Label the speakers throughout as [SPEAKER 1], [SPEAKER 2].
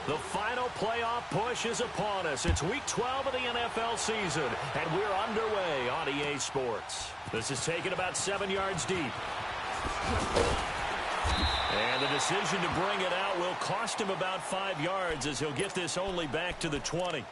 [SPEAKER 1] The final playoff push is upon us. It's week 12 of the NFL season, and we're underway on EA Sports. This is taken about 7 yards deep. And the decision to bring it out will cost him about 5 yards as he'll get this only back to the 20.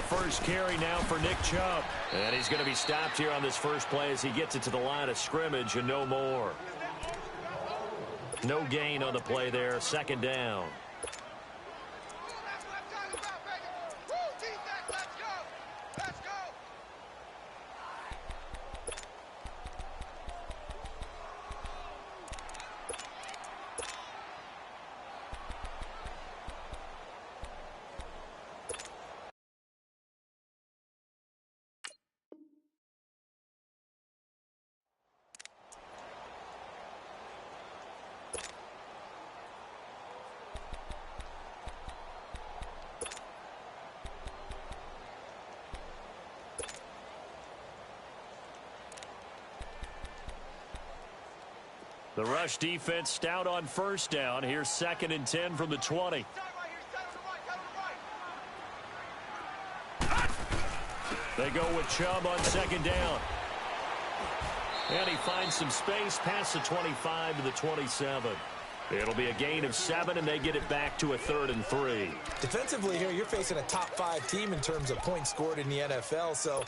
[SPEAKER 1] First carry now for Nick Chubb. And he's going to be stopped here on this first play as he gets it to the line of scrimmage and no more. No gain on the play there. Second down. The rush defense stout on first down. Here's 2nd and 10 from the 20. They go with Chubb on 2nd down. And he finds some space past the 25 to the 27. It'll be a gain of 7, and they get it back to a 3rd and 3.
[SPEAKER 2] Defensively here, you're facing a top 5 team in terms of points scored in the NFL. So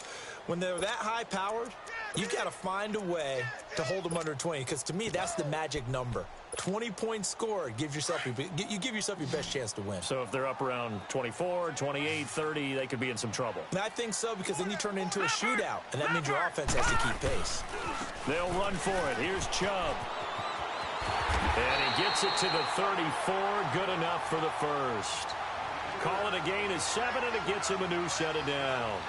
[SPEAKER 2] when they're that high-powered, you've got to find a way to hold them under 20, because to me, that's the magic number. 20 points scored, you give yourself your best chance to win.
[SPEAKER 1] So if they're up around 24, 28, 30, they could be in some trouble.
[SPEAKER 2] And I think so, because then you turn it into a shootout, and that means your offense has to keep pace.
[SPEAKER 1] They'll run for it. Here's Chubb. And he gets it to the 34. Good enough for the first. Call it a gain of 7, and it gets him a new set of downs.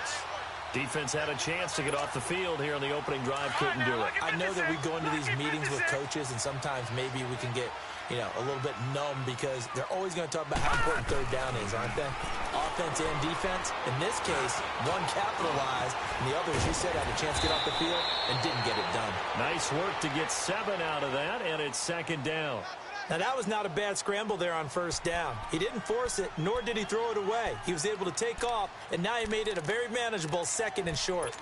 [SPEAKER 1] Defense had a chance to get off the field here on the opening drive, couldn't do it.
[SPEAKER 2] I know that we go into these meetings with coaches, and sometimes maybe we can get, a little bit numb, because they're always going to talk about how important 3rd down is, aren't they? Offense and defense. In this case, one capitalized, and the other, as you said, had a chance to get off the field and didn't get it done.
[SPEAKER 1] Nice work to get 7 out of that, and it's 2nd down.
[SPEAKER 2] Now, that was not a bad scramble there on 1st down. He didn't force it, nor did he throw it away. He was able to take off, and now he made it a very manageable 2nd and short.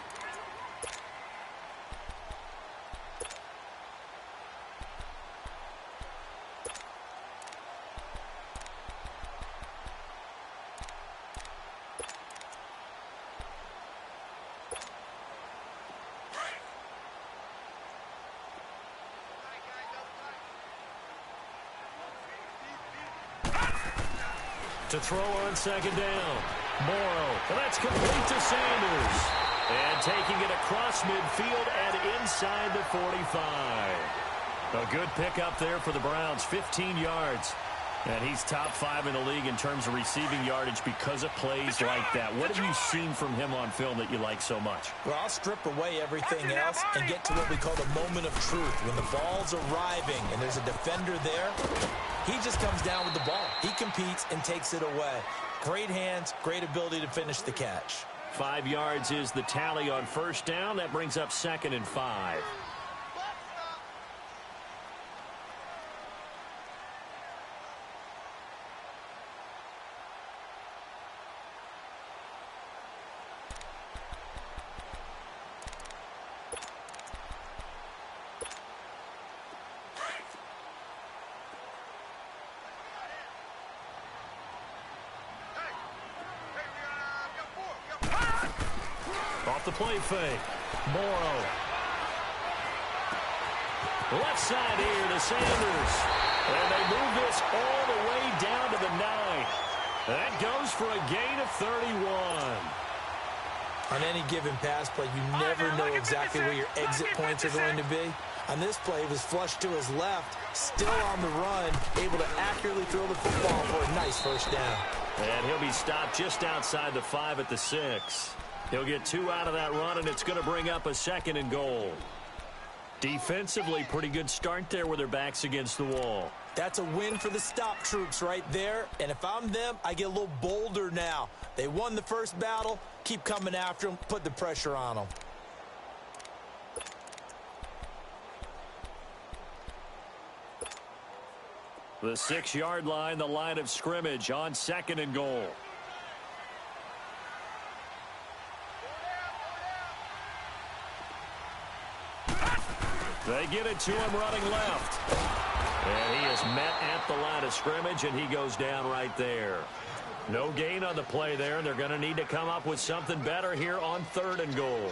[SPEAKER 1] To throw on 2nd down. Morrow. Well, that's complete to Sanders. And taking it across midfield and inside the 45. A good pickup there for the Browns. 15 yards. And he's top 5 in the league in terms of receiving yardage because of plays like that. What have you seen from him on film that you like so much?
[SPEAKER 2] Well, I'll strip away everything else and get to what we call the moment of truth. When the ball's arriving and there's a defender there, he just comes down with the ball. He competes and takes it away. Great hands, great ability to finish the catch.
[SPEAKER 1] 5 yards is the tally on 1st down. That brings up 2nd and 5. Off the play fake. Morrow. Left side here to Sanders. And they move this all the way down to the 9. That goes for a gain of 31.
[SPEAKER 2] On any given pass play, you never know exactly where your exit points are going to be. On this play, he was flushed to his left, still on the run, able to accurately throw the football for a nice first down.
[SPEAKER 1] And he'll be stopped just outside the 5 at the 6. He'll get 2 out of that run, and it's going to bring up a 2nd and goal. Defensively, pretty good start there with their backs against the wall.
[SPEAKER 2] That's a win for the stop troops right there. And if I'm them, I get a little bolder now. They won the first battle. Keep coming after them. Put the pressure on them.
[SPEAKER 1] The 6-yard line, the line of scrimmage on 2nd and goal. They get it to him running left. And he is met at the line of scrimmage, and he goes down right there. No gain on the play there, and they're going to need to come up with something better here on 3rd and goal.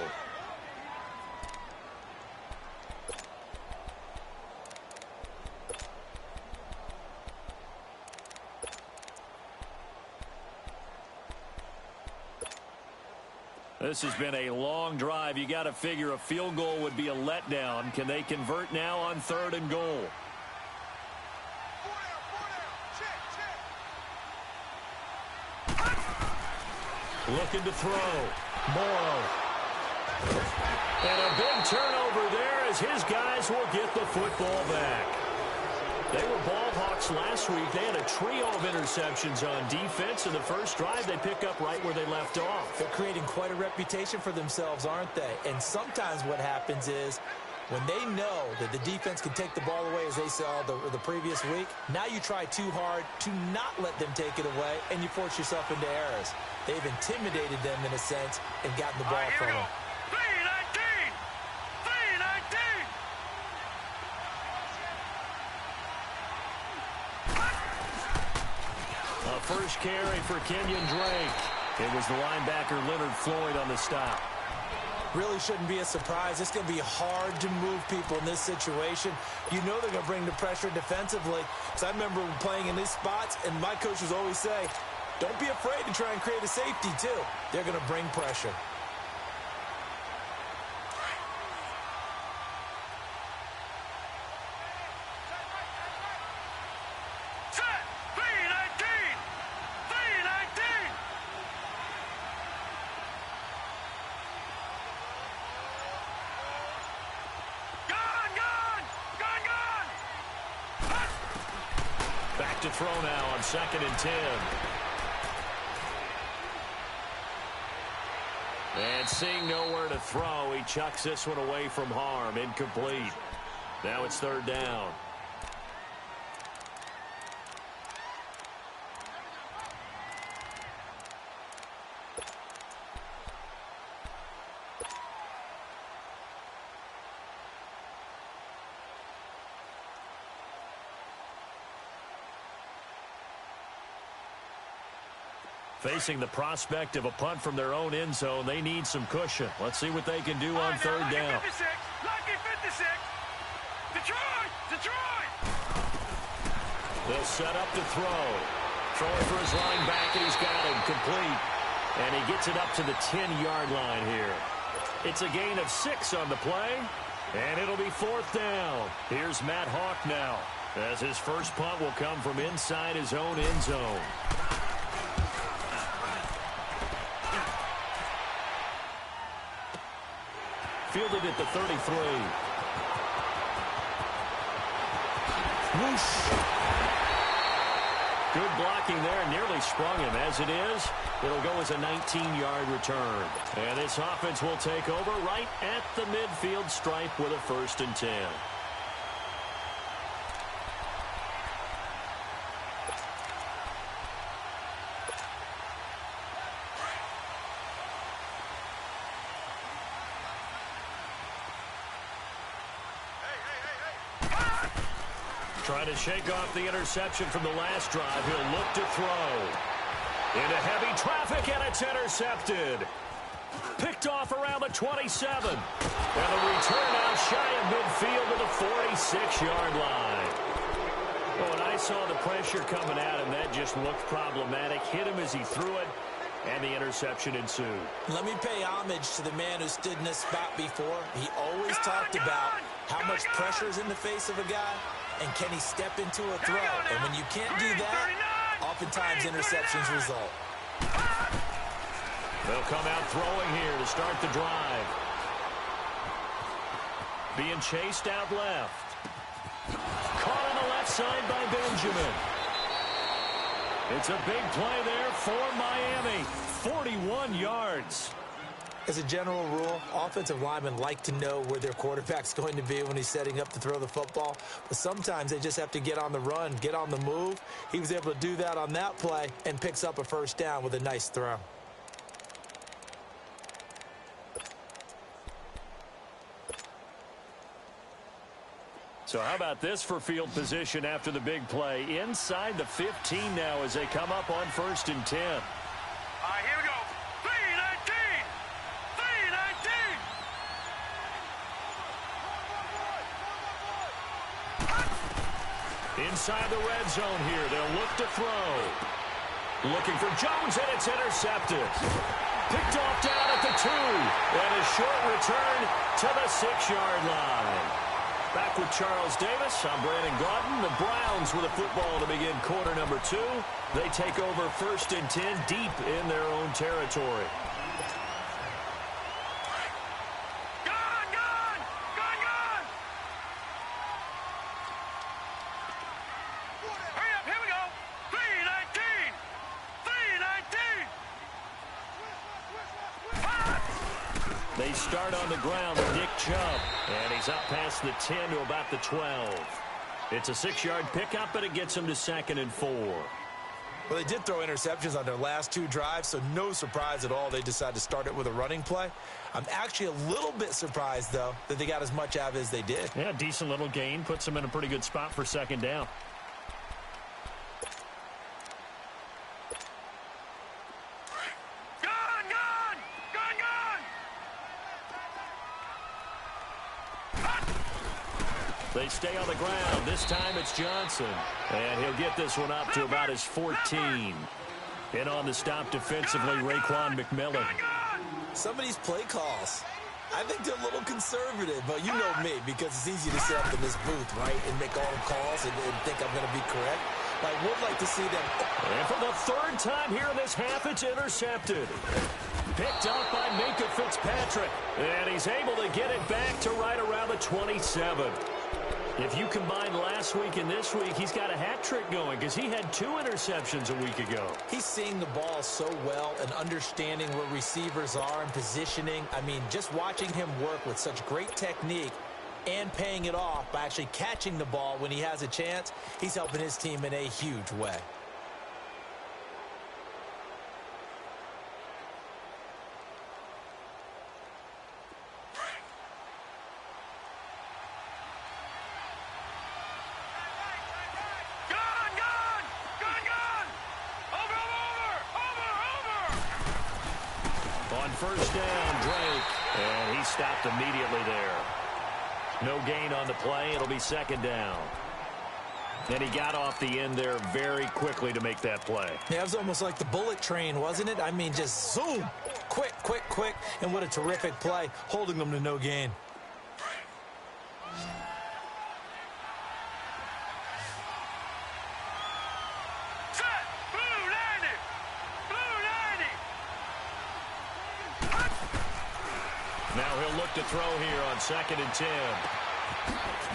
[SPEAKER 1] This has been a long drive. You got to figure a field goal would be a letdown. Can they convert now on 3rd and goal? Looking to throw. Morrow. And a big turnover there as his guys will get the football back. They were ball hawks last week. They had a trio of interceptions on defense. In the first drive, they pick up right where they left off.
[SPEAKER 2] They're creating quite a reputation for themselves, aren't they? And sometimes what happens is when they know that the defense can take the ball away, as they saw the previous week, now you try too hard to not let them take it away, and you force yourself into errors. They've intimidated them in a sense and gotten the ball from them.
[SPEAKER 1] First carry for Kenyon Drake. It was the linebacker Leonard Floyd on the stop.
[SPEAKER 2] Really shouldn't be a surprise. It's going to be hard to move people in this situation. You know they're going to bring the pressure defensively. So I remember playing in these spots, and my coaches always say, don't be afraid to try and create a safety too. They're going to bring pressure.
[SPEAKER 1] To throw now on 2nd and 10. And seeing nowhere to throw, he chucks this one away from harm. Incomplete. Now it's 3rd down. Facing the prospect of a punt from their own end zone, they need some cushion. Let's see what they can do on 3rd down. They'll set up to throw. Throwing for his linebacker, and he's got him complete. And he gets it up to the 10-yard line here. It's a gain of 6 on the play, and it'll be 4th down. Here's Matt Hawk now, as his first punt will come from inside his own end zone. Fielded at the 33. Whoosh. Good blocking there. Nearly sprung him. As it is, it'll go as a 19-yard return. And this offense will take over right at the midfield stripe with a 1st and 10. Trying to shake off the interception from the last drive. He'll look to throw. Into heavy traffic, and it's intercepted. Picked off around the 27. And the return out shy of midfield to the 46-yard line. Oh, and I saw the pressure coming at him. That just looked problematic. Hit him as he threw it. and the interception ensued.
[SPEAKER 2] Let me pay homage to the man who stood in this spot before. He always talked about how much pressure is in the face of a guy, and can he step into a throw. And when you can't do that, oftentimes interceptions result.
[SPEAKER 1] They'll come out throwing here to start the drive. Being chased out left. Caught on the left side by Benjamin. It's a big play there for Miami. 41 yards.
[SPEAKER 2] As a general rule, offensive linemen like to know where their quarterback's going to be when he's setting up to throw the football. But sometimes they just have to get on the run, get on the move. He was able to do that on that play and picks up a first down with a nice throw.
[SPEAKER 1] So how about this for field position after the big play? Inside the 15 now as they come up on 1st and 10.
[SPEAKER 3] All right, here we go. 3-19. 3-19.
[SPEAKER 1] Inside the red zone here. They'll look to throw. Looking for Jones, and it's intercepted. Picked off down at the 2. And a short return to the 6-yard line. Back with Charles Davis, I'm Brandon Gaudin. The Browns with a football to begin quarter number 2. They take over 1st and 10 deep in their own territory.
[SPEAKER 3] Hurry up, here we go. 3-19. 3-19.
[SPEAKER 1] They start on the ground with Nick Chubb, and he's up past the 10 to about the 12. It's a 6-yard pickup, but it gets him to 2nd and 4.
[SPEAKER 2] Well, they did throw interceptions on their last 2 drives, so no surprise at all they decided to start it with a running play. I'm actually a little bit surprised, though, that they got as much out of it as they did.
[SPEAKER 1] Yeah, decent little gain. Puts them in a pretty good spot for 2nd down. They stay on the ground. This time it's Johnson. And he'll get this one up to about his 14. In on the stop defensively, Raekwon McMillan.
[SPEAKER 2] Some of these play calls, I think they're a little conservative, but you know me, because it's easy to sit up in this booth, right, and make all the calls and think I'm going to be correct. But I would like to see them.
[SPEAKER 1] And for the 3rd time here in this half, it's intercepted. Picked up by Minkah Fitzpatrick. And he's able to get it back to right around the 27. If you combine last week and this week, he's got a hat trick going because he had 2 interceptions a week ago.
[SPEAKER 2] He's seeing the ball so well and understanding where receivers are and positioning. I mean, just watching him work with such great technique and paying it off by actually catching the ball when he has a chance, he's helping his team in a huge way.
[SPEAKER 1] On 1st down, Drake, and he stopped immediately there. No gain on the play. It'll be 2nd down. And he got off the end there very quickly to make that play.
[SPEAKER 2] Yeah, it was almost like the bullet train, wasn't it? I mean, just zoom, quick, quick, quick, and what a terrific play, holding them to no gain.
[SPEAKER 1] Now he'll look to throw here on 2nd and 10.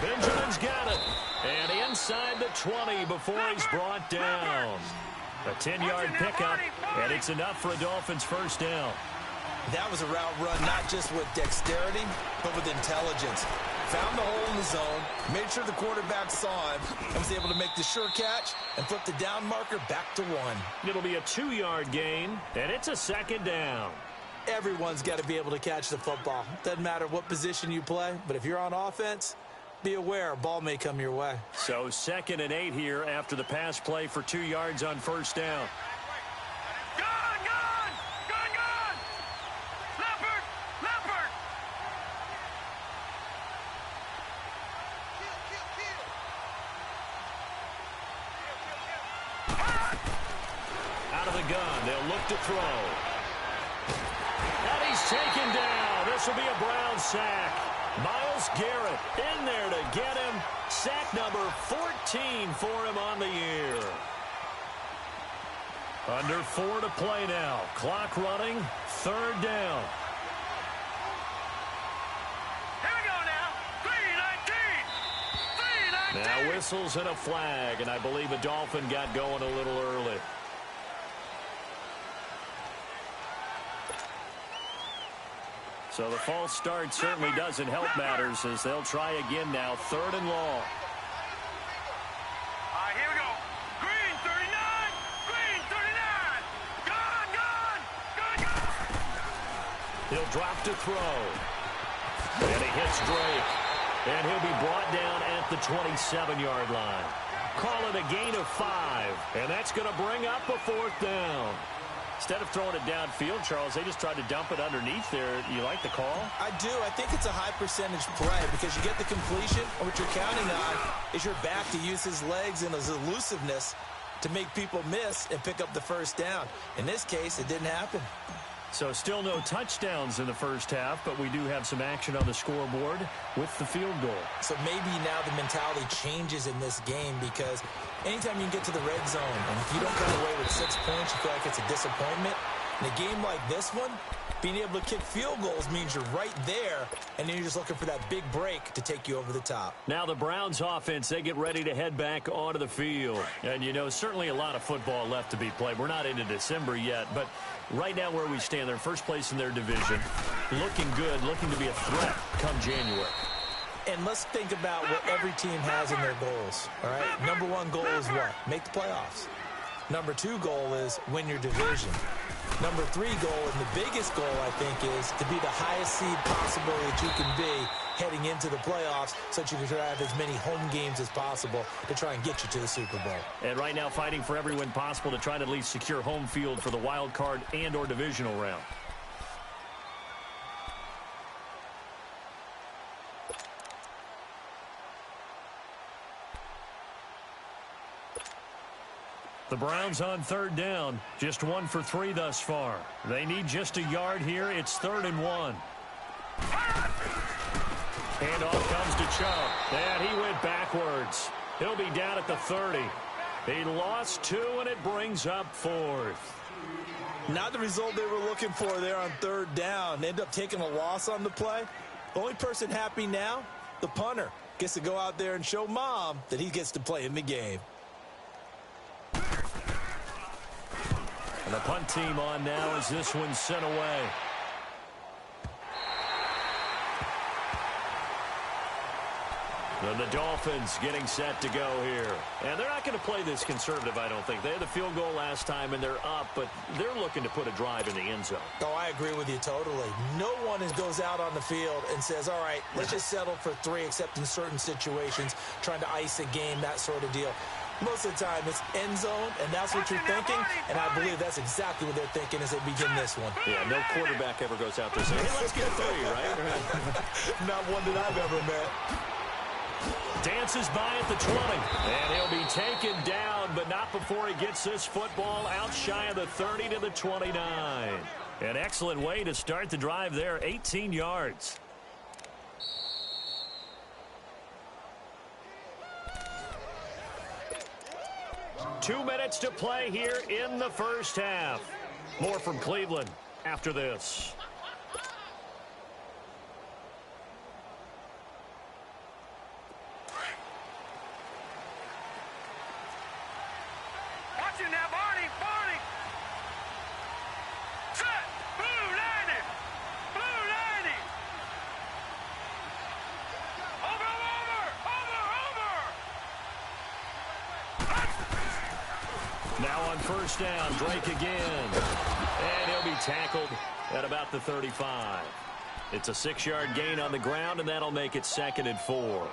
[SPEAKER 1] Benjamin's got it. And inside the 20 before he's brought down. A 10-yard pickup, and it's enough for a Dolphins 1st down.
[SPEAKER 2] That was a route run not just with dexterity, but with intelligence. Found the hole in the zone, made sure the quarterback saw him, and was able to make the sure catch and flip the down marker back to 1.
[SPEAKER 1] It'll be a 2-yard gain, and it's a 2nd down.
[SPEAKER 2] Everyone's got to be able to catch the football. Doesn't matter what position you play, but if you're on offense, be aware a ball may come your way.
[SPEAKER 1] So 2nd and 8 here after the pass play for 2 yards on 1st down. out of the gun. They'll look to throw. And he's taken down. This will be a Brown sack. Myles Garrett in there to get him. Sack number 14 for him on the year. Under 4 to play now. Clock running. 3rd down.
[SPEAKER 3] Here we go now. 3:19. 3:19.
[SPEAKER 1] Now whistles and a flag, and I believe a Dolphin got going a little early. So the false start certainly doesn't help matters as they'll try again now. 3rd and long.
[SPEAKER 3] All right, here we go. Green 39. Green 39. Gone, gone, gone, gone.
[SPEAKER 1] He'll drop to throw. And he hits Drake. And he'll be brought down at the 27-yard line. Call it a gain of 5. And that's going to bring up a 4th down. Instead of throwing it downfield, Charles, they just tried to dump it underneath there. You like the call?
[SPEAKER 2] I do. I think it's a high percentage play because you get the completion, and what you're counting on is your back to use his legs and his elusiveness to make people miss and pick up the 1st down. In this case, it didn't happen.
[SPEAKER 1] So still no touchdowns in the first half, but we do have some action on the scoreboard with the field goal. So
[SPEAKER 2] maybe now the mentality changes in this game because anytime you can get to the red zone, and if you don't come away with 6 points, you feel like it's a disappointment. In a game like this one, being able to kick field goals means you're right there, and then you're just looking for that big break to take you over the top.
[SPEAKER 1] Now the Browns offense, they get ready to head back onto the field. And, you know, certainly a lot of football left to be played. We're not into December yet, but right now where we stand, they're in first place in their division. Looking good, looking to be a threat come January.
[SPEAKER 2] And let's think about what every team has in their goals, all right? Number 1 goal is what? Make the playoffs. Number 2 goal is win your division. Number 3 goal, and the biggest goal, I think, is to be the highest seed possible that you can be heading into the playoffs so that you can have as many home games as possible to try and get you to the Super Bowl.
[SPEAKER 1] And right now fighting for every win possible to try to at least secure home field for the wild card and or divisional round. The Browns on 3rd down, just 1 for 3 thus far. They need just a yard here. It's 3rd and 1. Handoff comes to Chubb, and he went backwards. He'll be down at the 30. He lost 2, and it brings up 4th.
[SPEAKER 2] Not the result they were looking for there on 3rd down. They end up taking a loss on the play. The only person happy now, the punter, gets to go out there and show Mom that he gets to play in the game.
[SPEAKER 1] And the punt team on now as this one's sent away. And the Dolphins getting set to go here. And they're not going to play this conservative, I don't think. They had the field goal last time, and they're up, but they're looking to put a drive in the end zone.
[SPEAKER 2] Oh, I agree with you totally. No one goes out on the field and says, all right, let's just settle for 3, except in certain situations, trying to ice a game, that sort of deal. Most of the time, it's end zone, and that's what you're thinking, and I believe that's exactly what they're thinking as they begin this one.
[SPEAKER 1] Yeah, no quarterback ever goes out there saying, hey, let's get 3, right?
[SPEAKER 2] Not one that I've ever met.
[SPEAKER 1] Dances by at the 20, and he'll be taken down, but not before he gets this football out shy of the 30 to the 29. An excellent way to start the drive there, 18 yards. Two minutes to play here in the first half. More from Cleveland after this.
[SPEAKER 3] Watch it now, Barney, Barney. Set. Blue 90. Blue 90. Over, over, over, over.
[SPEAKER 1] Now on first down, Drake again. And he'll be tackled at about the 35. It's a 6-yard gain on the ground, and that'll make it 2nd and 4.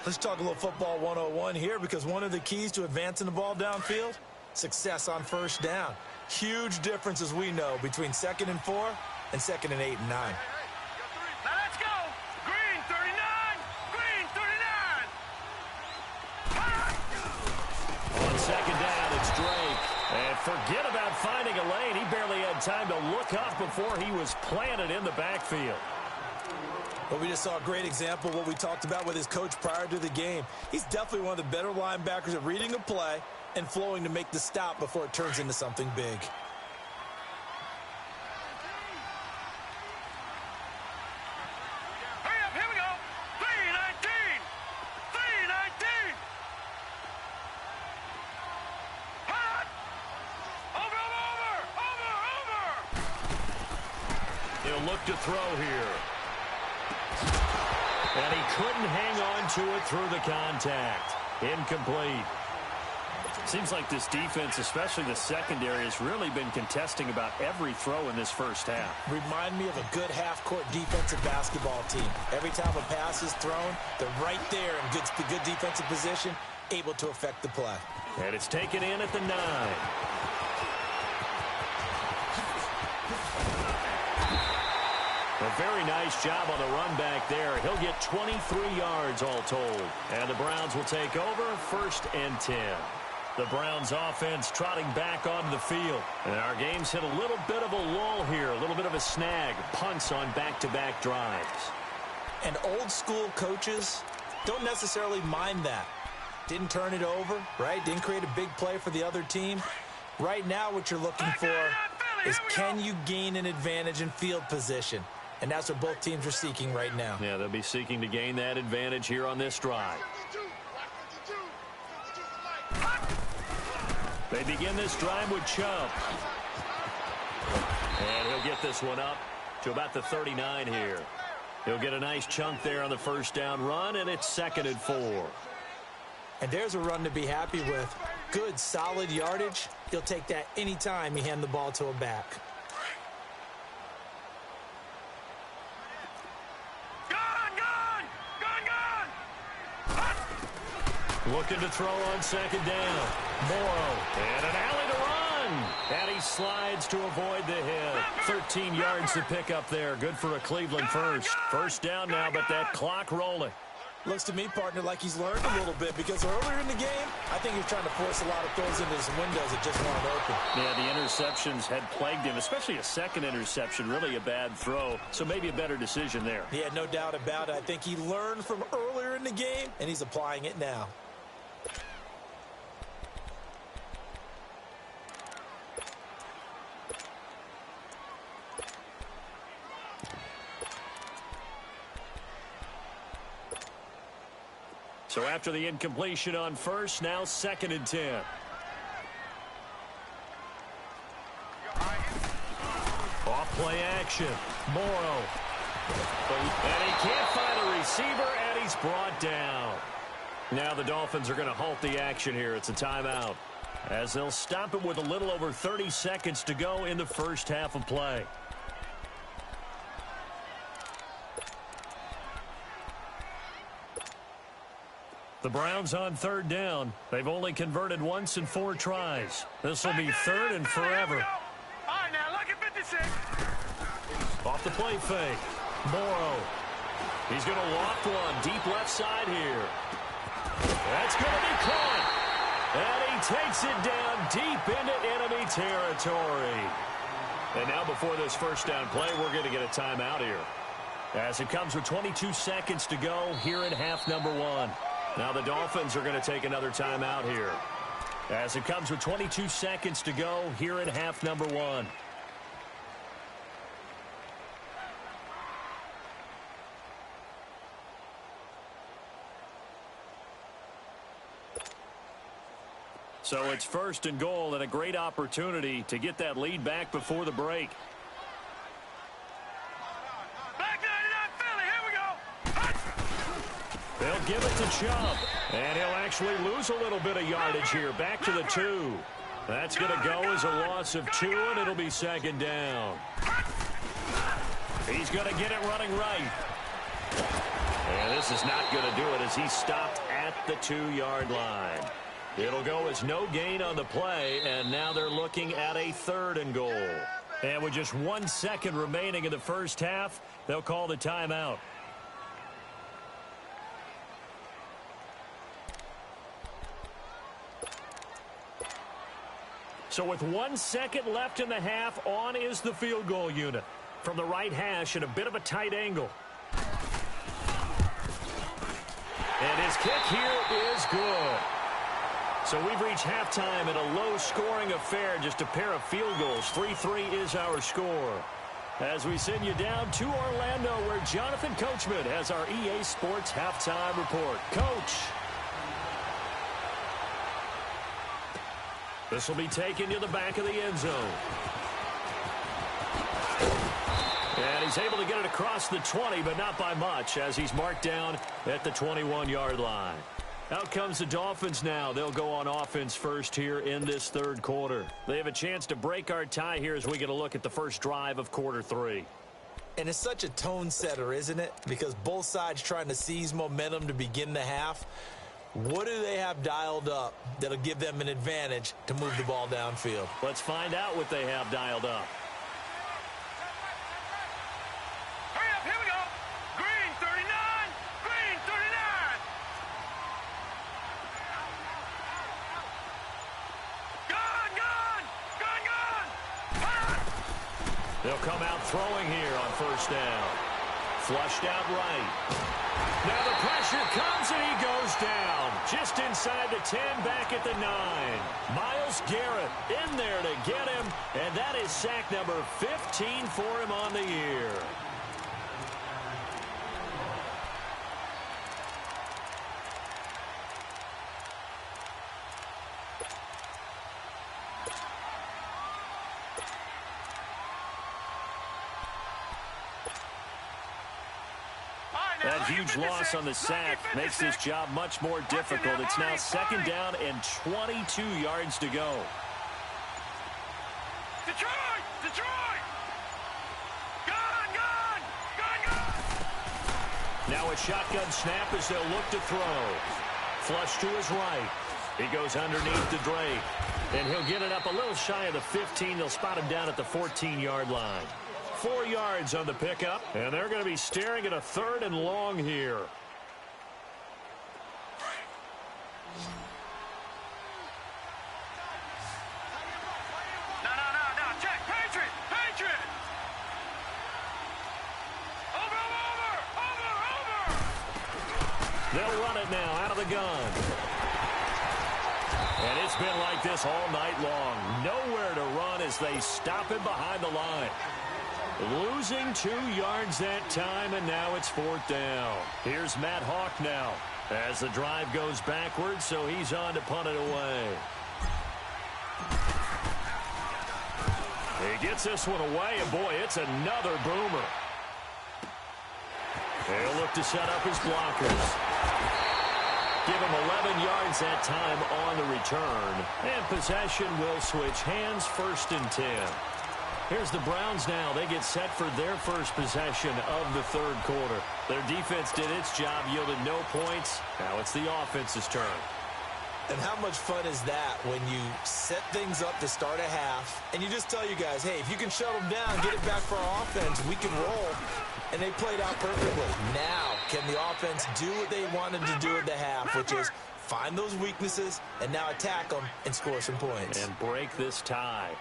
[SPEAKER 2] Let's talk a little football 101 here, because one of the keys to advancing the ball downfield, success on first down. Huge difference, as we know, between 2nd and 4 and 2nd and 8 and 9.
[SPEAKER 3] Now let's go. Green 39. Green 39.
[SPEAKER 1] On second down, it's Drake. And forget about running a lane. He barely had time to look up before he was planted in the backfield.
[SPEAKER 2] Well, we just saw a great example of what we talked about with his coach prior to the game. He's definitely one of the better linebackers at reading a play and flowing to make the stop before it turns into something big.
[SPEAKER 3] Hurry up, here we go. 319. 319. Hot. Over.
[SPEAKER 1] He'll look to throw here. And he couldn't hang on to it through the contact. Incomplete. Seems like this defense, especially the secondary, has really been contesting about every throw in this first half.
[SPEAKER 2] Remind me of a good half-court defensive basketball team. Every time a pass is thrown, they're right there in good defensive position, able to affect the play.
[SPEAKER 1] And it's taken in at the 9. A very nice job on the run back there. He'll get 23 yards all told. And the Browns will take over 1st and 10. The Browns offense trotting back onto the field. And our game's hit a little bit of a lull here, a little bit of a snag. Punts on back-to-back drives.
[SPEAKER 2] And old school coaches don't necessarily mind that. Didn't turn it over, right? Didn't create a big play for the other team. Right now what you're looking for is can you gain an advantage in field position? And that's what both teams are seeking right now.
[SPEAKER 1] Yeah, they'll be seeking to gain that advantage here on this drive. They begin this drive with Chubb. And he'll get this one up to about the 39 here. He'll get a nice chunk there on the first down run, and it's 2nd and 4.
[SPEAKER 2] And there's a run to be happy with. Good, solid yardage. He'll take that anytime he hand the ball to a back.
[SPEAKER 1] Looking to throw on 2nd down. Morrow, and an alley to run. And he slides to avoid the hit. 13 yards to pick up there. Good for a Cleveland first. First down now, but that clock rolling.
[SPEAKER 2] Looks to me, partner, like he's learned a little bit because earlier in the game, I think he was trying to force a lot of throws into his windows that just weren't open.
[SPEAKER 1] Yeah, the interceptions had plagued him, especially a second interception, really a bad throw. So maybe a better decision there.
[SPEAKER 2] Yeah, no doubt about it. I think he learned from earlier in the game, and he's applying it now.
[SPEAKER 1] So after the incompletion on first, now 2nd and 10. Off play action. Morrow. And he can't find a receiver, and he's brought down. Now the Dolphins are going to halt the action here. It's a timeout, as they'll stop it with a little over 30 seconds to go in the first half of play. The Browns on 3rd down. They've only converted once in 4 tries. This will be 3rd and forever.
[SPEAKER 3] All right, now look at 56.
[SPEAKER 1] Off the play fake. Morrow. He's going to loft one deep left side here. That's going to be caught. And he takes it down deep into enemy territory. And now before this first down play, we're going to get a timeout here, as it comes with 22 seconds to go here in half number 1. Now the Dolphins are going to take another timeout here, as it comes with 22 seconds to go here in half number 1. So it's 1st and goal, and a great opportunity to get that lead back before the break. They'll give it to Chubb, and he'll actually lose a little bit of yardage here. Back to the 2. That's going to go as a loss of 2, and it'll be 2nd down. He's going to get it running right. And this is not going to do it, as he stopped at the 2-yard line. It'll go as no gain on the play, and now they're looking at a 3rd and goal. And with just 1 second remaining in the first half, they'll call the timeout. So with 1 second left in the half, on is the field goal unit. From the right hash at a bit of a tight angle. And his kick here is good. So we've reached halftime in a low-scoring affair, just a pair of field goals. 3-3 is our score. As we send you down to Orlando, where Jonathan Coachman has our EA Sports halftime report. Coach. This will be taken to the back of the end zone. And he's able to get it across the 20, but not by much, as he's marked down at the 21-yard line. Out comes the Dolphins now. They'll go on offense first here in this third quarter. They have a chance to break our tie here as we get a look at the first drive of quarter 3.
[SPEAKER 2] And it's such a tone setter, isn't it? Because both sides trying to seize momentum to begin the half. What do they have dialed up that'll give them an advantage to move the ball downfield?
[SPEAKER 1] Let's find out what they have dialed up.
[SPEAKER 3] Hurry up, here we go. Green 39, green 39.
[SPEAKER 1] They'll come out throwing here on first down. Flushed out right. Now the pressure comes and he goes down. Just inside the 10, back at the 9. Myles Garrett in there to get him. And that is sack number 15 for him on the year. That huge loss on the sack makes this job much more difficult. It's now second down and 22 yards to go.
[SPEAKER 3] Detroit! Detroit! Gun! Gun! Gun! Gun!
[SPEAKER 1] Now a shotgun snap as they'll look to throw. Flush to his right. He goes underneath to Drake. And he'll get it up a little shy of the 15. They'll spot him down at the 14-yard line. 4 yards on the pickup, and they're going to be staring at a third and long here.
[SPEAKER 3] No. Check. Patriot! Patriot! Over!
[SPEAKER 1] They'll run it now out of the gun. And it's been like this all night long. Nowhere to run as they stop him behind the line. Losing 2 yards that time, and now it's fourth down. Here's Matt Hawk now as the drive goes backwards, so he's on to punt it away. He gets this one away, and boy, it's another boomer. They'll look to set up his blockers. Give him 11 yards that time on the return, and possession will switch hands, 1st and 10. Here's the Browns now. They get set for their first possession of the third quarter. Their defense did its job, yielded no points. Now it's the offense's turn.
[SPEAKER 2] And how much fun is that when you set things up to start a half, and you just tell you guys, hey, if you can shut them down, get it back for our offense, we can roll. And they played out perfectly. Now, can the offense do what they wanted to do at the half, which is find those weaknesses and now attack them and score some points.
[SPEAKER 1] And break this tie.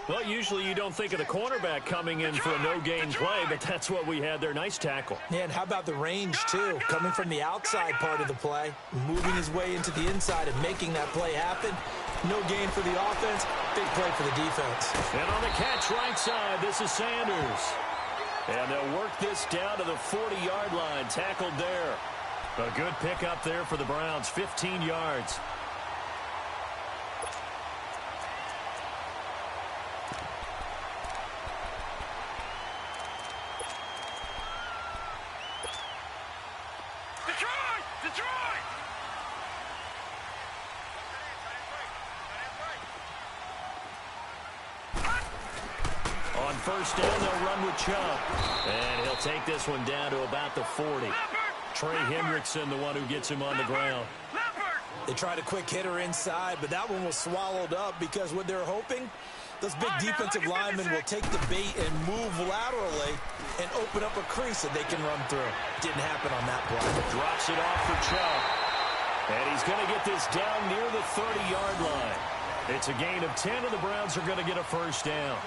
[SPEAKER 1] Well, usually you don't think of the cornerback coming in for a no-gain play, but that's what we had there. Nice tackle.
[SPEAKER 2] Yeah, and how about the range, too? Coming from the outside part of the play, moving his way into the inside and making that play happen. No gain for the offense, big play for the defense.
[SPEAKER 1] And on the catch right side, this is Sanders. And they'll work this down to the 40-yard line, tackled there. A good pickup there for the Browns, 15 yards.
[SPEAKER 3] Detroit!
[SPEAKER 1] On first down, they'll run with Chubb. And he'll take this one down to about the 40. Trey Hendrickson, the one who gets him on the ground.
[SPEAKER 2] They tried a quick hitter inside, but that one was swallowed up because what they're hoping, those big defensive linemen will take the bait and move laterally and open up a crease that they can run through. Didn't happen on that play.
[SPEAKER 1] Drops it off for Chubb. And he's going to get this down near the 30-yard line. It's a gain of 10, and the Browns are going to get a first down.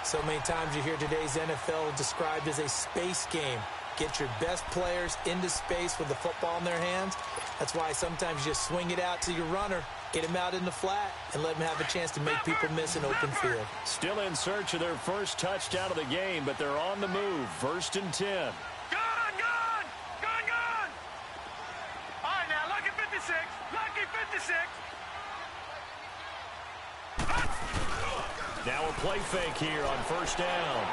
[SPEAKER 2] So many times you hear today's NFL described as a space game. Get your best players into space with the football in their hands. That's why sometimes you just swing it out to your runner, get him out in the flat, and let him have a chance to make people miss an open field.
[SPEAKER 1] Still in search of their first touchdown of the game, but they're on the move. 1st and 10.
[SPEAKER 3] Gone! All right, now, lucky 56. Lucky 56.
[SPEAKER 1] Now a play fake here on 1st down.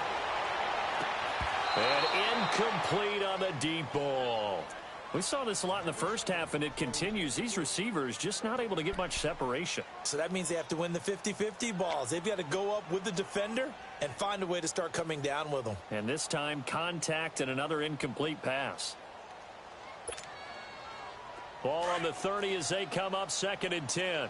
[SPEAKER 1] And incomplete on the deep ball. We saw this a lot in the first half, and it continues. These receivers just not able to get much separation.
[SPEAKER 2] So that means they have to win the 50-50 balls. They've got to go up with the defender and find a way to start coming down with them.
[SPEAKER 1] And this time, contact and another incomplete pass. Ball on the 30 as they come up 2nd and 10.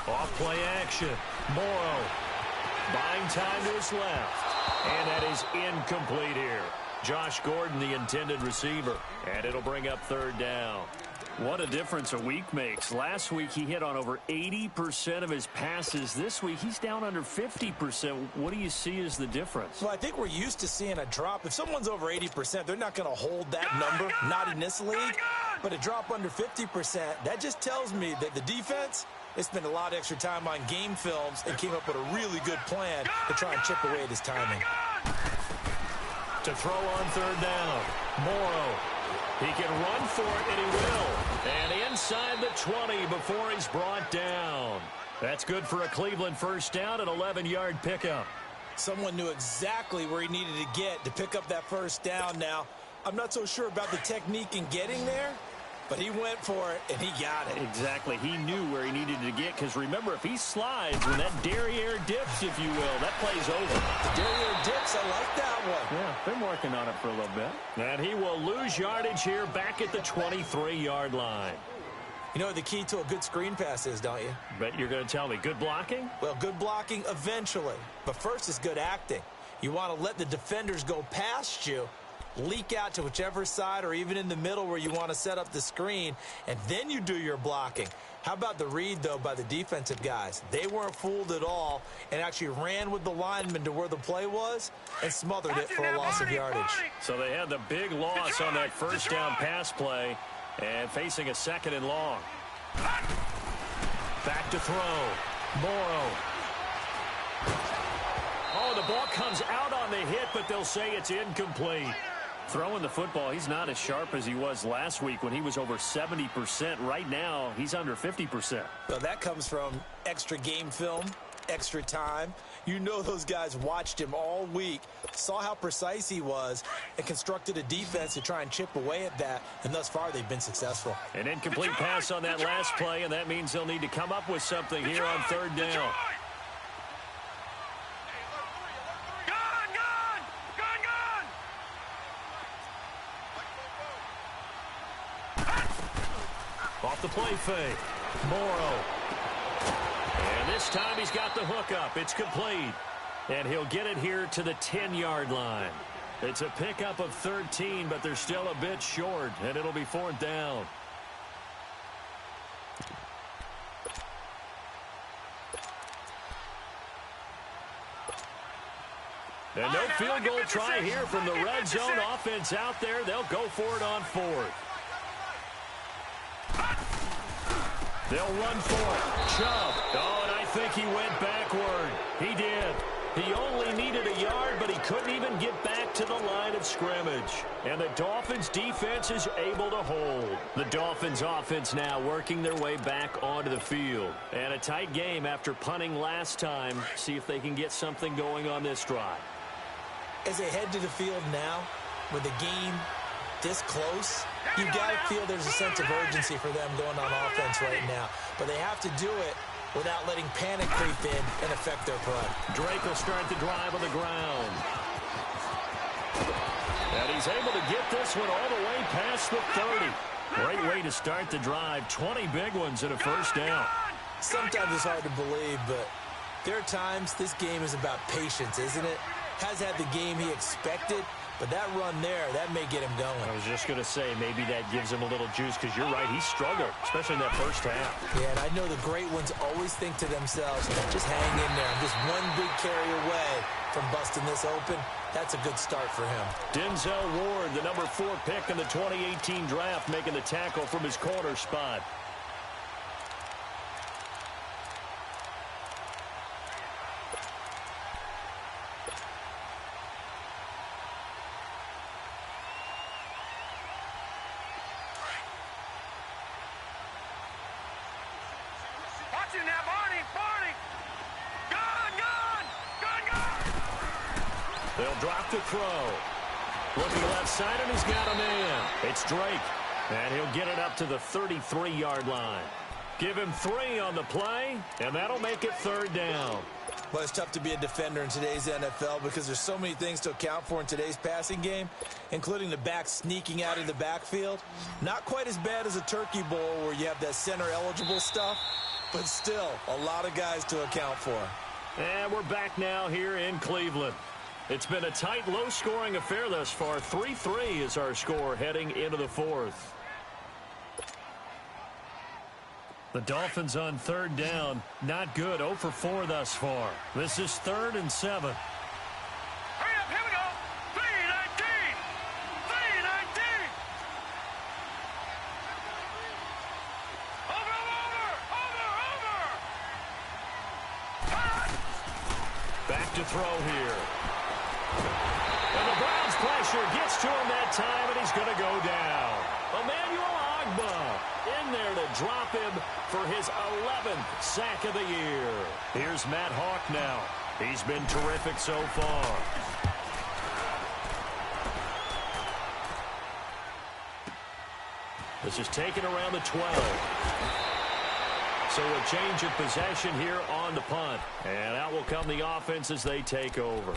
[SPEAKER 1] Off-play action. Morrow buying time to his left. And that is incomplete here. Josh Gordon, the intended receiver. And it'll bring up 3rd down. What a difference a week makes. Last week he hit on over 80% of his passes. This week he's down under 50%. What do you see as the difference?
[SPEAKER 2] Well, I think we're used to seeing a drop. If someone's over 80%, they're not going to hold that number, not in this league. But a drop under 50%, that just tells me that the defense, they spent a lot of extra time on game films and came up with a really good plan to try and chip away at his timing.
[SPEAKER 1] To throw on 3rd down. Morrow. He can run for it, and he will. And inside the 20 before he's brought down. That's good for a Cleveland first down, an 11-yard pickup.
[SPEAKER 2] Someone knew exactly where he needed to get to pick up that first down now. I'm not so sure about the technique in getting there, but he went for it, and he got it.
[SPEAKER 1] Exactly. He knew where he needed to get, because remember, if he slides, when that derriere dips, if you will, that play's over.
[SPEAKER 2] The derriere dips, I like that one.
[SPEAKER 1] Yeah, been working on it for a little bit. And he will lose yardage here back at the 23-yard line.
[SPEAKER 2] You know what the key to a good screen pass is, don't you?
[SPEAKER 1] Bet you're going to tell me. Good blocking?
[SPEAKER 2] Well, good blocking eventually. But first is good acting. You want to let the defenders go past you, leak out to whichever side or even in the middle where you want to set up the screen, and then you do your blocking. How about the read, though, by the defensive guys? They weren't fooled at all and actually ran with the lineman to where the play was and smothered it for a loss of yardage.
[SPEAKER 1] So they had the big loss on that first down pass play and facing a 2nd and long. Back to throw. Morrow. Oh, the ball comes out on the hit, but they'll say it's incomplete. Throwing the football, he's not as sharp as he was last week when he was over 70%. Right now, he's under 50%.
[SPEAKER 2] Well, that comes from extra game film, extra time. You know those guys watched him all week, saw how precise he was, and constructed a defense to try and chip away at that, and thus far they've been successful.
[SPEAKER 1] An incomplete pass on that last play, and that means they'll need to come up with something here on 3rd down. Off the play fake. Morrow. And this time he's got the hook up. It's complete. And he'll get it here to the 10-yard line. It's a pickup of 13, but they're still a bit short, and it'll be 4th down. And no field goal try here from the red zone offense out there. They'll go for it on 4th. They'll run for it. Chubb. Oh, and I think he went backward. He did. He only needed a yard, but he couldn't even get back to the line of scrimmage. And the Dolphins' defense is able to hold. The Dolphins' offense now working their way back onto the field. And a tight game after punting last time. See if they can get something going on this drive.
[SPEAKER 2] As they head to the field now, with the game this close, you got to feel there's a sense of urgency for them going on offense right now. But they have to do it without letting panic creep in and affect their play.
[SPEAKER 1] Drake will start the drive on the ground. And he's able to get this one all the way past the 30. Great way to start the drive. 20 big ones and a first down.
[SPEAKER 2] Sometimes it's hard to believe, but there are times this game is about patience, isn't it? Has had the game he expected, But that run there, that may get him going.
[SPEAKER 1] I was just going to say, maybe that gives him a little juice, because you're right, he struggled, especially in that first half.
[SPEAKER 2] Yeah, and I know the great ones always think to themselves, just hang in there. I'm just one big carry away from busting this open. That's a good start for him.
[SPEAKER 1] Denzel Ward, the number 4 pick in the 2018 draft, making the tackle from his corner spot.
[SPEAKER 3] Watching that, Barney! Barney! Gone!
[SPEAKER 1] They'll drop to throw. Looking left side, and he's got a man. It's Drake, and he'll get it up to the 33-yard line. Give him 3 on the play, and that'll make it 3rd down.
[SPEAKER 2] Well, it's tough to be a defender in today's NFL because there's so many things to account for in today's passing game, including the back sneaking out of the backfield. Not quite as bad as a turkey bowl where you have that center-eligible stuff, but still a lot of guys to account for.
[SPEAKER 1] And we're back now here in Cleveland. It's been a tight, low-scoring affair thus far. 3-3 is our score heading into the 4th. The Dolphins on 3rd down. Not good. 0 for 4 thus far. This is 3rd and 7.
[SPEAKER 3] Hurry up, here we go! 3-19! 3-19! Over!
[SPEAKER 1] Back to throw here. And the Browns pressure gets to him that time, and he's going to go down. Emmanuel Ogbah in there to drop him for his 11th sack of the year. Here's Matt Hawk now. He's been terrific so far. This is taken around the 12. So a change of possession here on the punt. And out will come the offense as they take over.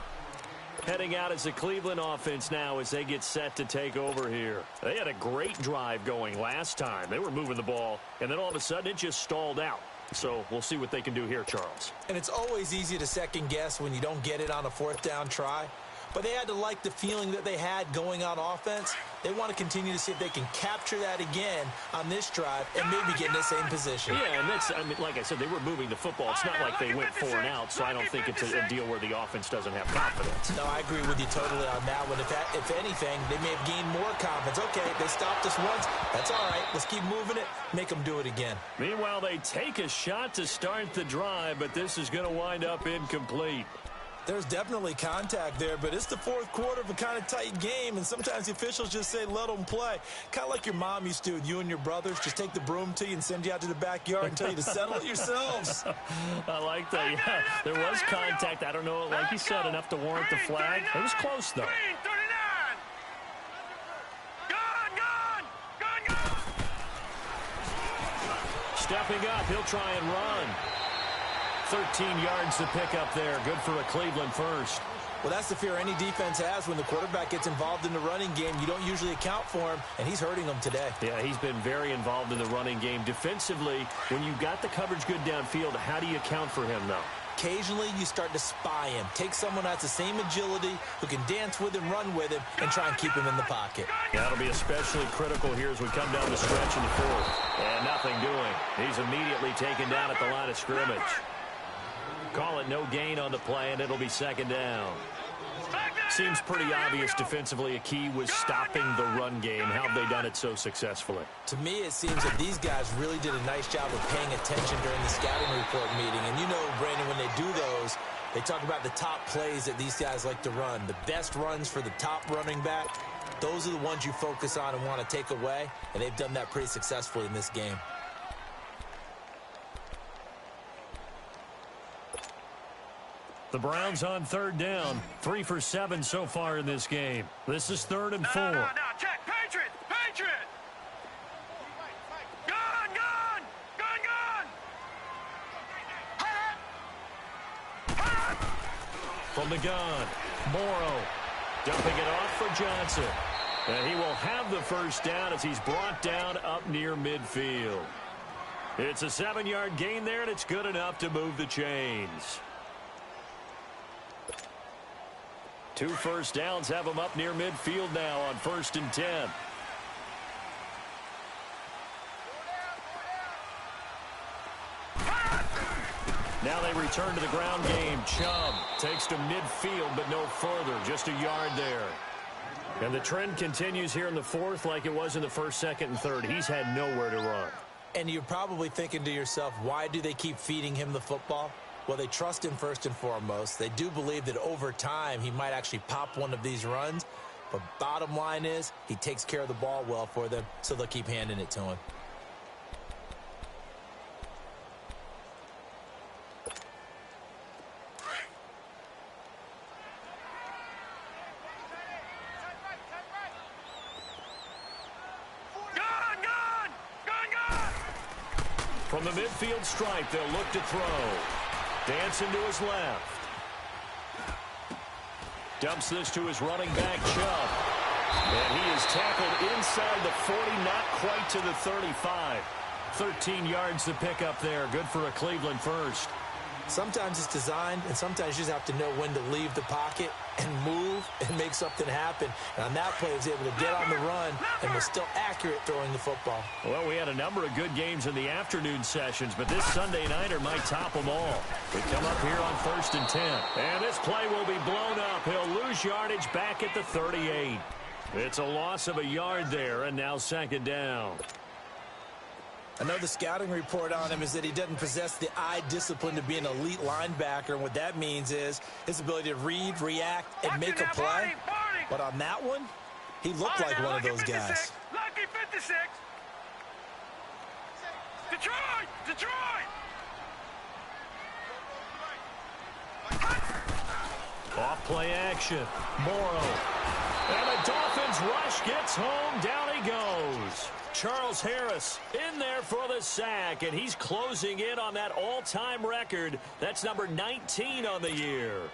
[SPEAKER 1] Heading out as the Cleveland offense now as they get set to take over here. They had a great drive going last time. They were moving the ball, and then all of a sudden it just stalled out. So we'll see what they can do here, Charles.
[SPEAKER 2] And it's always easy to second guess when you don't get it on a 4th down try. But they had to like the feeling that they had going on offense. They want to continue to see if they can capture that again on this drive and maybe get in the same position.
[SPEAKER 1] Yeah, and that's, I mean, like I said, they were moving the football. It's not like they went 4 and out, so I don't think it's a deal where the offense doesn't have confidence.
[SPEAKER 2] No, I agree with you totally on that one. If anything, they may have gained more confidence. Okay, they stopped us once. That's all right. Let's keep moving it. Make them do it again.
[SPEAKER 1] Meanwhile, they take a shot to start the drive, but this is going to wind up incomplete.
[SPEAKER 2] There's definitely contact there, but it's the 4th quarter of a kind of tight game, and sometimes the officials just say, let them play. Kind of like your mom used to with you and your brothers. Just take the broom to you and send you out to the backyard and tell you to settle it yourselves.
[SPEAKER 1] I like that. Yeah, there was contact. I don't know, like you said, enough to warrant the flag. It was close, though.
[SPEAKER 3] Green 39! Gone!
[SPEAKER 1] Stepping up, he'll try and run. 13 yards to pick up there. Good for a Cleveland first.
[SPEAKER 2] Well, that's the fear any defense has when the quarterback gets involved in the running game. You don't usually account for him, and he's hurting them today.
[SPEAKER 1] Yeah, he's been very involved in the running game. Defensively, when you've got the coverage good downfield, how do you account for him, though?
[SPEAKER 2] Occasionally, you start to spy him. Take someone that's the same agility, who can dance with him, run with him, and try and keep him in the pocket.
[SPEAKER 1] That'll be especially critical here as we come down the stretch in the 4th. And nothing doing. He's immediately taken down at the line of scrimmage. Call it no gain on the play, and it'll be 2nd down. Seems pretty obvious defensively a key was stopping the run game. How have they done it so successfully?
[SPEAKER 2] To me, it seems that these guys really did a nice job of paying attention during the scouting report meeting. And you know, Brandon, when they do those, they talk about the top plays that these guys like to run. The best runs for the top running back, those are the ones you focus on and want to take away. And they've done that pretty successfully in this game.
[SPEAKER 1] The Browns on 3rd down. 3 for 7 so far in this game. This is 3rd and 4.
[SPEAKER 3] No, check. Patriot! Patriot! Gone!
[SPEAKER 1] From the gun, Morrow dumping it off for Johnson. And he will have the first down as he's brought down up near midfield. It's a 7-yard gain there, and it's good enough to move the chains. 2 first downs have them up near midfield now on 1st and 10. Now they return to the ground game. Chubb takes to midfield, but no further. Just a yard there. And the trend continues here in the 4th like it was in the 1st, 2nd, and 3rd. He's had nowhere to run.
[SPEAKER 2] And you're probably thinking to yourself, why do they keep feeding him the football? Well, they trust him first and foremost. They do believe that over time he might actually pop one of these runs. But bottom line is he takes care of the ball well for them, so they'll keep handing it to him.
[SPEAKER 1] From the midfield stripe, they'll look to throw. Dancing to his left. Dumps this to his running back, Chubb. And he is tackled inside the 40, not quite to the 35. 13 yards to pick up there. Good for a Cleveland first.
[SPEAKER 2] Sometimes it's designed, and sometimes you just have to know when to leave the pocket and move and make something happen. And on that play, he was able to get on the run and was still accurate throwing the football.
[SPEAKER 1] Well, we had a number of good games in the afternoon sessions, but this Sunday nighter might top them all. We come up here on 1st and 10. And this play will be blown up. He'll lose yardage back at the 38. It's a loss of a yard there, and now 2nd down.
[SPEAKER 2] I know the scouting report on him is that he doesn't possess the eye discipline to be an elite linebacker, and what that means is his ability to read, react, and make a play. But on that one, he looked like one of those guys.
[SPEAKER 3] Lucky 56. Detroit! Detroit!
[SPEAKER 1] Off play action. Morrow. And the Dolphins rush gets home. Down he goes. Charles Harris in there for the sack, and he's closing in on that all-time record. That's number 19 on the year.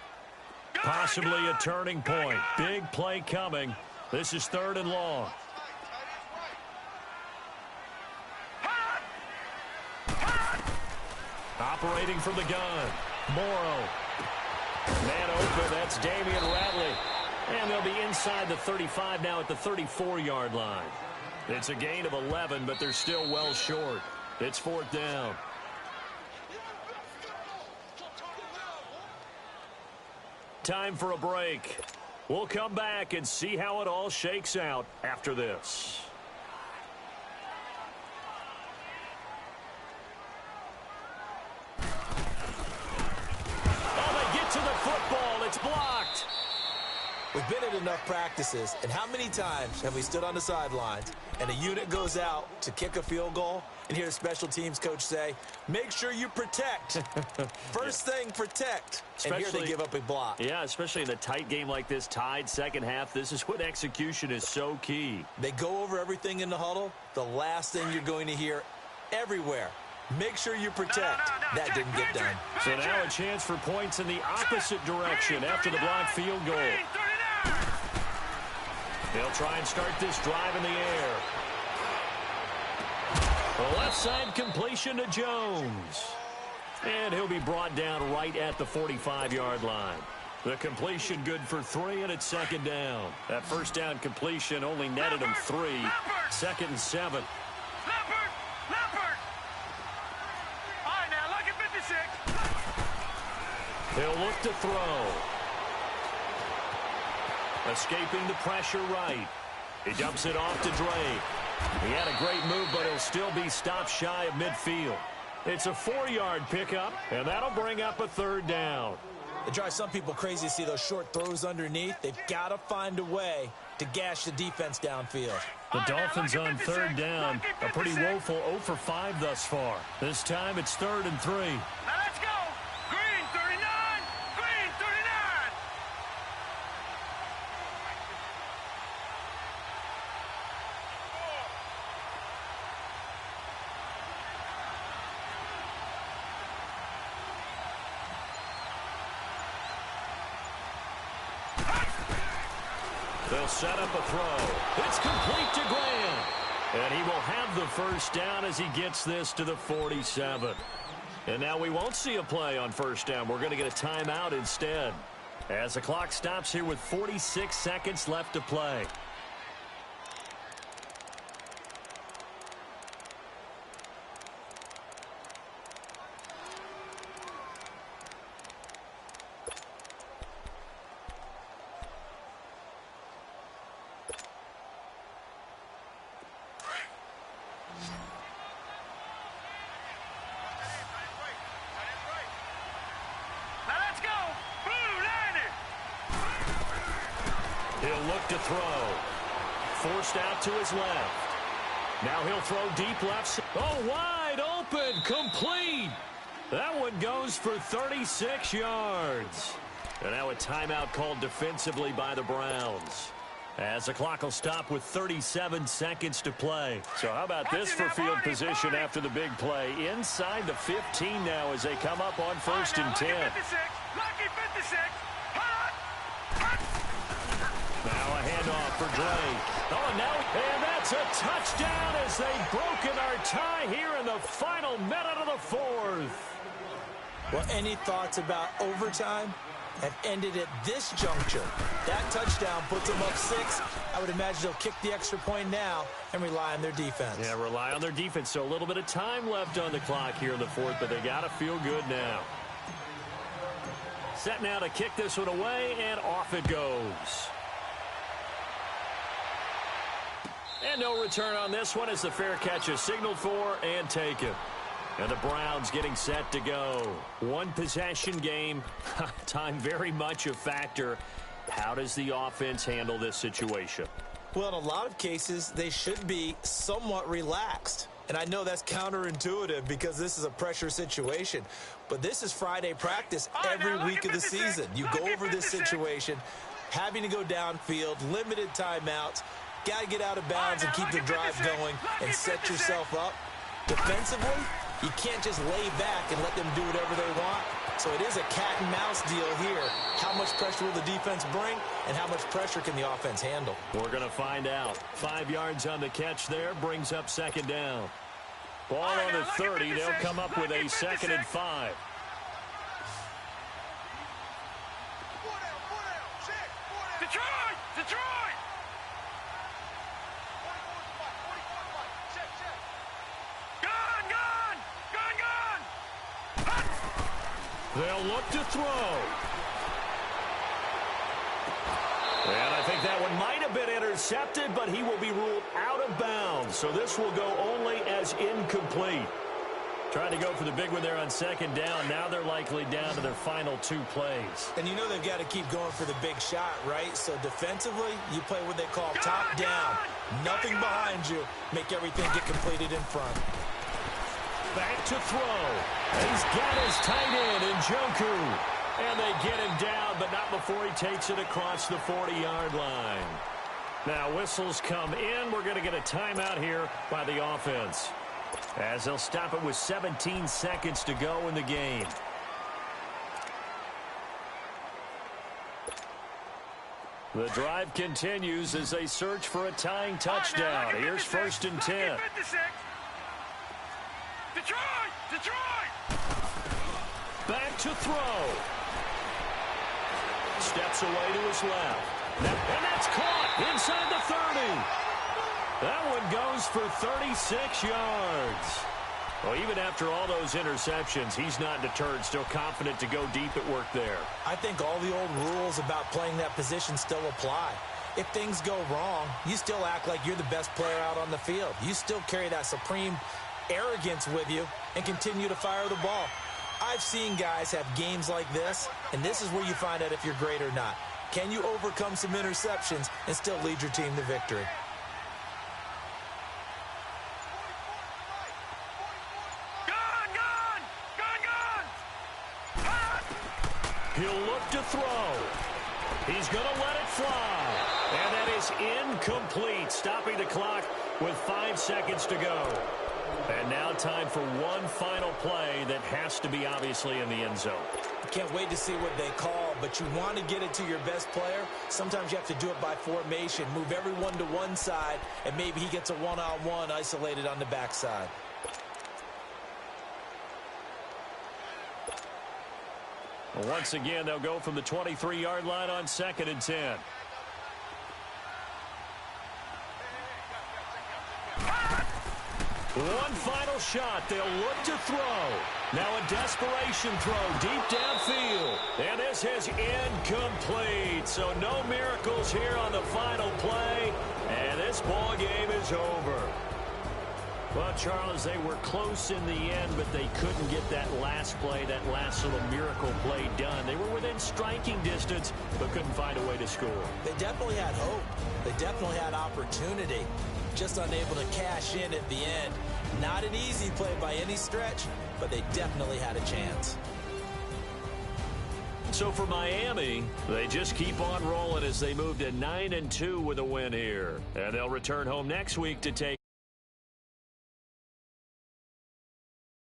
[SPEAKER 1] Possibly a turning point. Big play coming. This is 3rd and long. Operating from the gun. Morrow. Man open. That's Damian Ratley. And they'll be inside the 35 now at the 34-yard line. It's a gain of 11, but they're still well short. It's 4th down. Time for a break. We'll come back and see how it all shakes out after this. Oh, they get to the football. It's blocked.
[SPEAKER 2] We've been at enough practices, and how many times have we stood on the sidelines and a unit goes out to kick a field goal and hear a special teams coach say, make sure you protect. First thing, protect. And here they give up a block.
[SPEAKER 1] Yeah, especially in a tight game like this, tied 2nd half. This is when execution is so key.
[SPEAKER 2] They go over everything in the huddle. The last thing you're going to hear everywhere, make sure you protect. That didn't get done.
[SPEAKER 1] So now a chance for points in the opposite direction after the blocked field goal. They'll try and start this drive in the air. The left side completion to Jones. And he'll be brought down right at the 45-yard line. The completion good for 3, and it's 2nd down. That first down completion only netted him 3. 2nd and 7. They'll look to throw. Escaping the pressure right. He dumps it off to Dre. He had a great move, but he'll still be stopped shy of midfield. It's a 4-yard pickup, and that'll bring up a 3rd down.
[SPEAKER 2] It drives some people crazy to see those short throws underneath. They've got to find a way to gash the defense downfield.
[SPEAKER 1] The Dolphins on 3rd down. A pretty woeful 0 for 5 thus far. This time it's 3rd and 3.
[SPEAKER 3] Now let's go. Green 39. Green 39.
[SPEAKER 1] They'll set up a throw. It's complete to Graham. And he will have the first down as he gets this to the 47. And now we won't see a play on 1st down. We're going to get a timeout instead. As the clock stops here with 46 seconds left to play. He'll look to throw. Forced out to his left. Now he'll throw deep left. Oh, wide open. Complete. That one goes for 36 yards. And now a timeout called defensively by the Browns. As the clock will stop with 37 seconds to play. So how about this for field position after the big play? Inside the 15 now as they come up on 1st and 10.
[SPEAKER 3] Lucky 56.
[SPEAKER 1] Now a handoff for Drake. Oh, and that's a touchdown as they've broken our tie here in the final minute of the 4th.
[SPEAKER 2] Well, any thoughts about overtime have ended at this juncture? That touchdown puts them up 6. I would imagine they'll kick the extra point now and rely on their defense.
[SPEAKER 1] Yeah, rely on their defense. So a little bit of time left on the clock here in the 4th, but they got to feel good now. Set now to kick this one away, and off it goes. And no return on this one as the fair catch is signaled for and taken. And the Browns getting set to go. One possession game. Time very much a factor. How does the offense handle this situation?
[SPEAKER 2] Well, in a lot of cases, they should be somewhat relaxed. And I know that's counterintuitive because this is a pressure situation. But this is Friday practice every week of the season. You go over this situation, having to go downfield, limited timeouts. Got to get out of bounds and keep the drive going and set yourself up. Defensively, you can't just lay back and let them do whatever they want. So it is a cat-and-mouse deal here. How much pressure will the defense bring, and how much pressure can the offense handle?
[SPEAKER 1] We're going to find out. 5 yards on the catch there brings up 2nd down. Ball on the 30. They'll come up with a 2nd and 5.
[SPEAKER 3] Detroit! Detroit!
[SPEAKER 1] They'll look to throw. And I think that one might have been intercepted, but he will be ruled out of bounds. So this will go only as incomplete. Trying to go for the big one there on 2nd down. Now they're likely down to their final 2 plays.
[SPEAKER 2] And you know they've got to keep going for the big shot, right? So defensively, you play what they call top down. Nothing behind you. Make everything get completed in front.
[SPEAKER 1] Back to throw. He's got his tight end in Njoku. And they get him down, but not before he takes it across the 40-yard line. Now whistles come in. We're going to get a timeout here by the offense, as they'll stop it with 17 seconds to go in the game. The drive continues as they search for a tying touchdown. Here's 1st and 10.
[SPEAKER 3] Detroit! Detroit!
[SPEAKER 1] Back to throw. Steps away to his left. And that's caught inside the 30. That one goes for 36 yards. Well, even after all those interceptions, he's not deterred, still confident to go deep at work there.
[SPEAKER 2] I think all the old rules about playing that position still apply. If things go wrong, you still act like you're the best player out on the field. You still carry that supreme arrogance with you and continue to fire the ball. I've seen guys have games like this, and this is where you find out if you're great or not. Can you overcome some interceptions and still lead your team to victory?
[SPEAKER 1] He'll look to throw. He's going to let it fly. And that is incomplete, stopping the clock with 5 seconds to go. And now time for one final play that has to be obviously in the end zone.
[SPEAKER 2] Can't wait to see what they call, but you want to get it to your best player. Sometimes you have to do it by formation. Move everyone to one side, and maybe he gets a one-on-one isolated on the backside.
[SPEAKER 1] Once again, they'll go from the 23-yard line on 2nd and 10. One final shot. They'll look to throw. Now a desperation throw deep downfield. And this is incomplete. So no miracles here on the final play. And this ball game is over. Well, Charles, they were close in the end, but they couldn't get that last play, that last little miracle play done. They were within striking distance, but couldn't find a way to score.
[SPEAKER 2] They definitely had hope. They definitely had opportunity. Just unable to cash in at the end. Not an easy play by any stretch, but they definitely had a chance.
[SPEAKER 1] So for Miami, they just keep on rolling as they move to 9-2 with a win here. And they'll return home next week to take